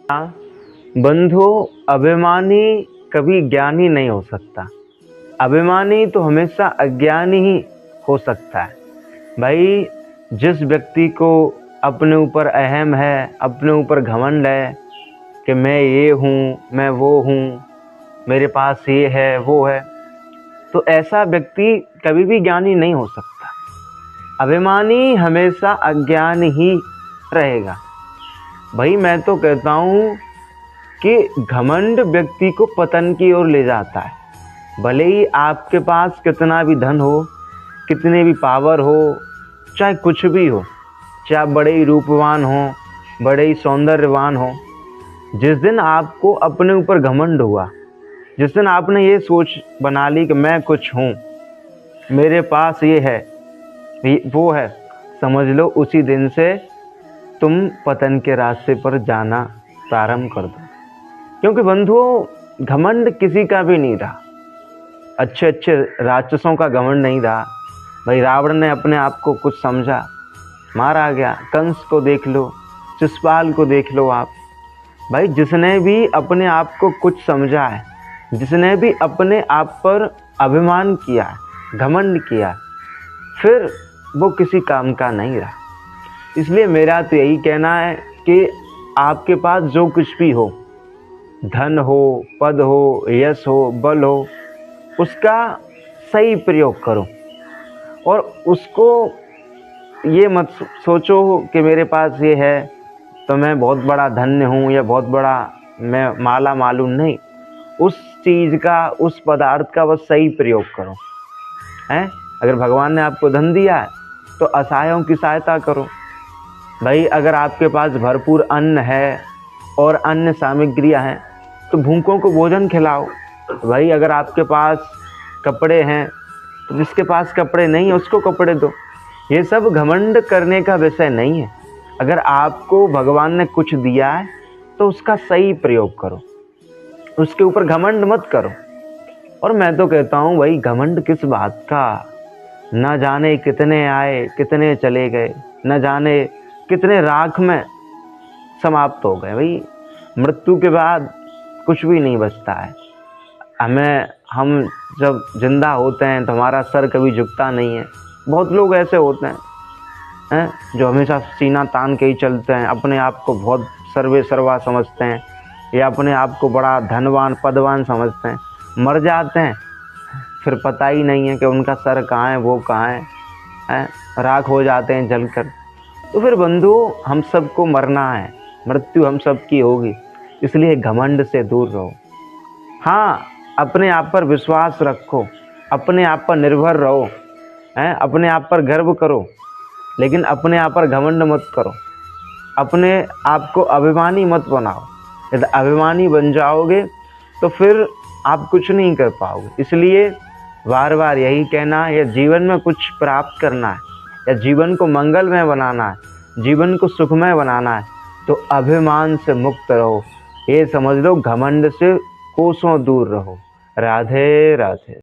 बंधु, अभिमानी कभी ज्ञानी नहीं हो सकता। अभिमानी तो हमेशा अज्ञानी ही हो सकता है। भाई, जिस व्यक्ति को अपने ऊपर अहम है, अपने ऊपर घमंड है कि मैं ये हूँ, मैं वो हूँ, मेरे पास ये है, वो है, तो ऐसा व्यक्ति कभी भी ज्ञानी नहीं हो सकता। अभिमानी हमेशा अज्ञान ही रहेगा। भाई, मैं तो कहता हूँ कि घमंड व्यक्ति को पतन की ओर ले जाता है। भले ही आपके पास कितना भी धन हो, कितने भी पावर हो, चाहे कुछ भी हो, चाहे आप बड़े ही रूपवान हो, बड़े ही सौंदर्यवान हो, जिस दिन आपको अपने ऊपर घमंड हुआ, जिस दिन आपने ये सोच बना ली कि मैं कुछ हूँ, मेरे पास ये है, वो है, समझ लो उसी दिन से तुम पतन के रास्ते पर जाना प्रारंभ कर दो। क्योंकि बंधुओं, घमंड किसी का भी नहीं रहा। अच्छे अच्छे राक्षसों का घमंड नहीं रहा। भाई, रावण ने अपने आप को कुछ समझा, मारा गया। कंस को देख लो, शिशुपाल को देख लो आप। भाई, जिसने भी अपने आप को कुछ समझा है, जिसने भी अपने आप पर अभिमान किया है, घमंड किया, फिर वो किसी काम का नहीं रहा। इसलिए मेरा तो यही कहना है कि आपके पास जो कुछ भी हो, धन हो, पद हो, यश हो, बल हो, उसका सही प्रयोग करो। और उसको ये मत सोचो कि मेरे पास ये है तो मैं बहुत बड़ा धन्य हूँ या बहुत बड़ा मैं माला मालूम। नहीं, उस चीज़ का, उस पदार्थ का बस सही प्रयोग करो। हैं, अगर भगवान ने आपको धन दिया है तो असहायों की सहायता करो। भाई, अगर आपके पास भरपूर अन्न है और अन्य सामग्रियां हैं तो भूखों को भोजन खिलाओ। भाई, अगर आपके पास कपड़े हैं तो जिसके पास कपड़े नहीं है उसको कपड़े दो। ये सब घमंड करने का विषय नहीं है। अगर आपको भगवान ने कुछ दिया है तो उसका सही प्रयोग करो, उसके ऊपर घमंड मत करो। और मैं तो कहता हूँ भाई, घमंड किस बात का। न जाने कितने आए, कितने चले गए, न जाने कितने राख में समाप्त हो गए। भाई, मृत्यु के बाद कुछ भी नहीं बचता है। हम जब जिंदा होते हैं तो हमारा सर कभी झुकता नहीं है। बहुत लोग ऐसे होते हैं जो हमेशा सीना तान के ही चलते हैं, अपने आप को बहुत सर्वे सर्वा समझते हैं या अपने आप को बड़ा धनवान पदवान समझते हैं। मर जाते हैं, फिर पता ही नहीं है कि उनका सर कहाँ है, वो कहाँ है, राख हो जाते हैं जलकर। तो फिर बंधु, हम सबको मरना है, मृत्यु हम सबकी होगी, इसलिए घमंड से दूर रहो। हाँ, अपने आप पर विश्वास रखो, अपने आप पर निर्भर रहो, अपने आप पर गर्व करो, लेकिन अपने आप पर घमंड मत करो। अपने आप को अभिमानी मत बनाओ। यदि अभिमानी बन जाओगे तो फिर आप कुछ नहीं कर पाओगे। इसलिए बार बार यही कहना है, या जीवन में कुछ प्राप्त करना है, या जीवन को मंगलमय बनाना है, जीवन को सुखमय बनाना है, तो अभिमान से मुक्त रहो। ये समझ लो, घमंड से कोसों दूर रहो। राधे राधे।